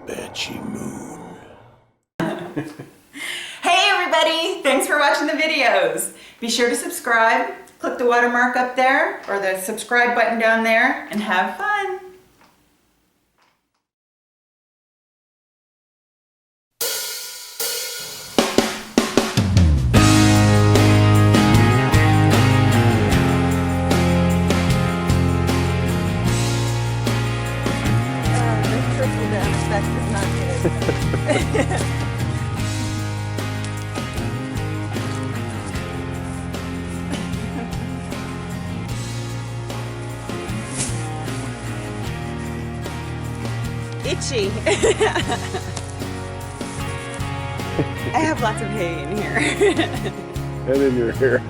Banshee Moon. Hey everybody, thanks for watching the videos. Be sure to subscribe, click the watermark up there or the subscribe button down there, and have fun. Itchy. I have lots of hay in here. And in your hair.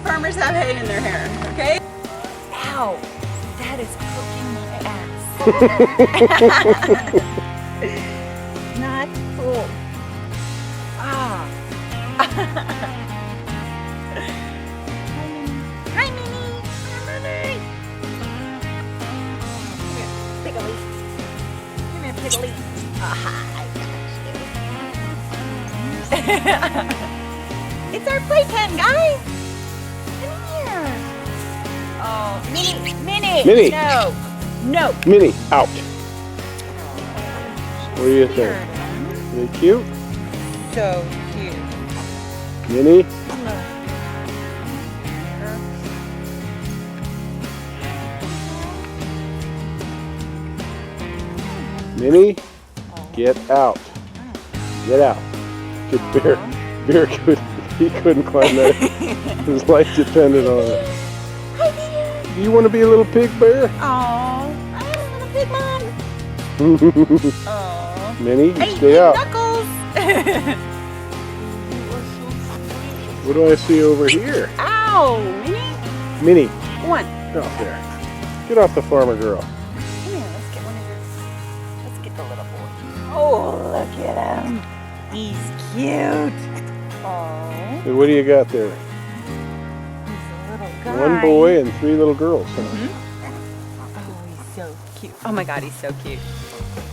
Farmers have hay in their hair, okay? Ow! That is poking my ass. Not cool. Ah. Hi, Minnie. Hi, Minnie. Come here, Piggly. Come here, Piggly. Ah, I got you. It's our playpen, guys. Come here. Oh, Minnie. Minnie. No. No. Minnie, out. What do you think? Are they cute? So cute. Minnie? Minnie, get out. Get out. Good bear. Bear he couldn't climb that. His life depended on it. Hi, Bear. Do you want to be a little pig bear? Aw, I'm a little pig mom. Aw. Minnie, Hey, stay big out. Knuckles. What do I see over here? Ow, Minnie. Minnie, Go on. get off there. Get off the farmer girl. Come here, let's get one of your. Let's get the little boy. Oh, look at him. He's cute. Aw. So what do you got there? He's a little guy. One boy and 3 little girls. Huh? Mm-hmm. Oh, he's so cute. Oh my God, he's so cute.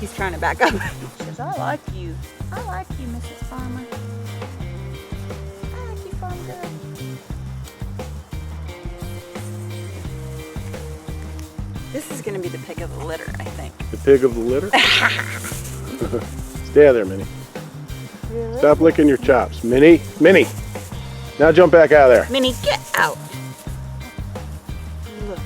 He's trying to back up. He says, I like you. I like you, Mrs. Farmer. I like you, Farm Girl. This is going to be the pig of the litter, I think. The pig of the litter? Stay out there, Minnie. Really? Stop licking your chops. Minnie, Minnie. Now jump back out of there. Minnie, get out. Look.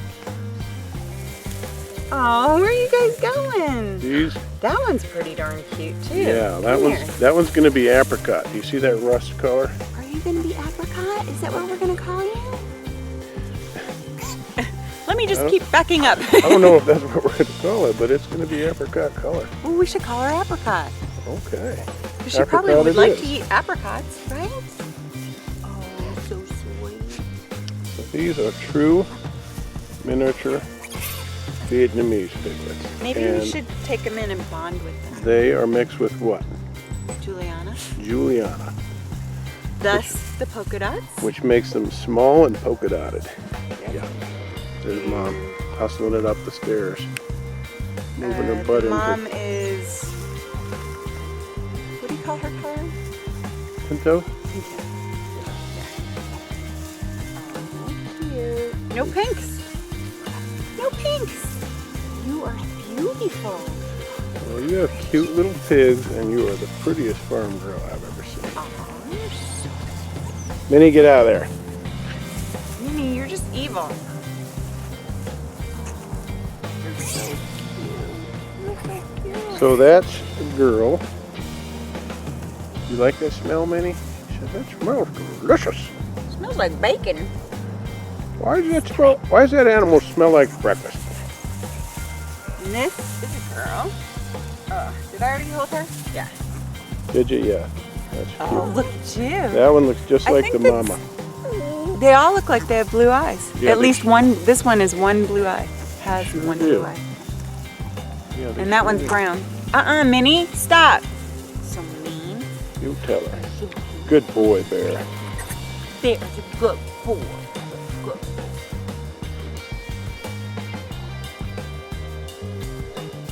Oh, where are you guys going? These? That one's pretty darn cute too. Yeah, Come here. that one's going to be apricot. Do you see that rust color? Are you going to be apricot? Is that what we're going to call you? Let me just keep backing up. I don't know if that's what we're going to call it, but it's going to be apricot color. Well, we should call her apricot. Okay. She probably Apricot would it like is. to eat apricots, right? Oh, so sweet. So these are true miniature Vietnamese piglets. Maybe and we should take them in and bond with them. they are mixed with what? Juliana. Juliana, Thus the polka dots. which makes them small and polka dotted. Yeah. There's Mom hustling it up the stairs. Moving her butt Mom into is, what do you call her color? Pinto. Cute. No pinks. No pinks. You are beautiful. Well, you have cute little pigs, and you are the prettiest farm girl I've ever seen. Oh, you're so Minnie, get out of there. Minnie, you're just evil. You're so cute. You're so cute. So that's a girl. You like that smell, Minnie? She said, that smells delicious. Smells like bacon. Why does that animal smell like breakfast? And this is a girl. Did I already hold her? Yeah. Did you? Yeah. That's cute. Oh, look at you. That one looks just I like the think that's- mama. They all look like they have blue eyes. Yeah, At they least sure- one, this one is one blue eye. Has Sure one do. blue eye. Yeah, they And that sure one's do. brown. Minnie, stop. So mean. You tell her. Good boy, Bear. There's a good boy. Good boy.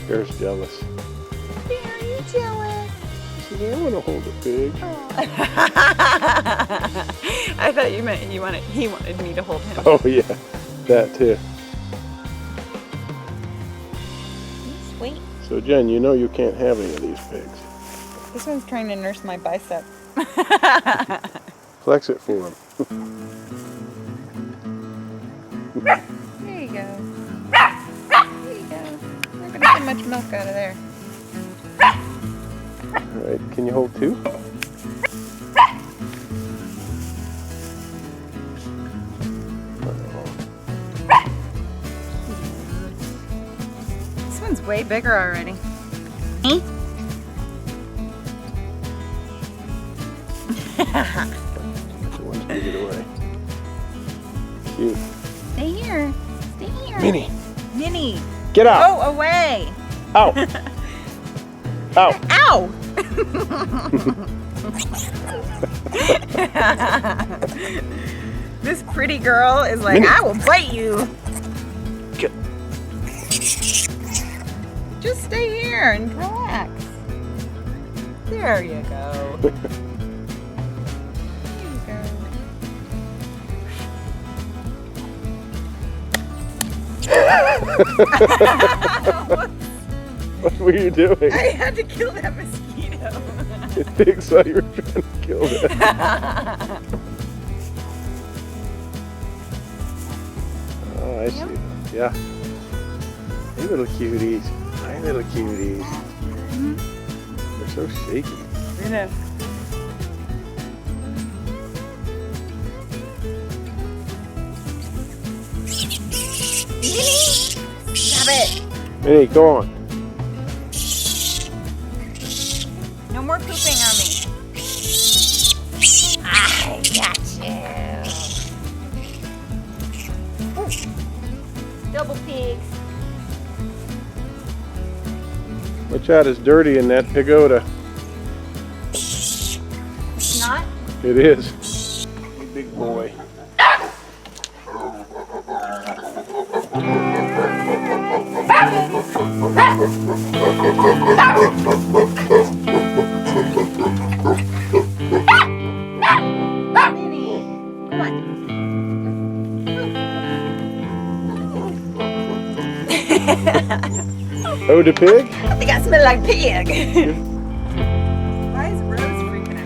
Bear's jealous. Bear, are you jealous? She said, I want to hold a pig. I thought you meant he wanted me to hold him. Oh yeah, that too. Sweet. So Jen, you know you can't have any of these pigs. This one's trying to nurse my bicep. Flex it for him. There you go. There you go. We're gonna get much milk out of there. All right, can you hold two? This one's way bigger already. The one's big it away. Cute. Stay here. Stay here. Minnie, Minnie. get out! Go away. Out! Out! Ow! This pretty girl is like, Minnie. I will bite you. Get. Just stay here and relax. There you go. There you go. What were you doing? I had to kill that mosquito. The pig saw you were trying to kill it. Oh, I see. Yeah. Hey, little cuties. Hi, little cuties. They're so shaky. I know. Stop it. Minnie, go on. No more pooping on me. I got you. Ooh. Double pigs. Watch out, it's dirty in that pagoda. It's not? It is. You big boy. Oh, the pig? I think I smell like pig. Why is Rose freaking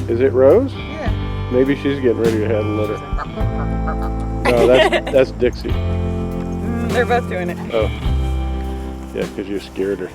out? Is it Rose? Yeah. Maybe she's getting ready to have a litter. No, that's Dixie. They're both doing it. Oh. Yeah, because you scared her.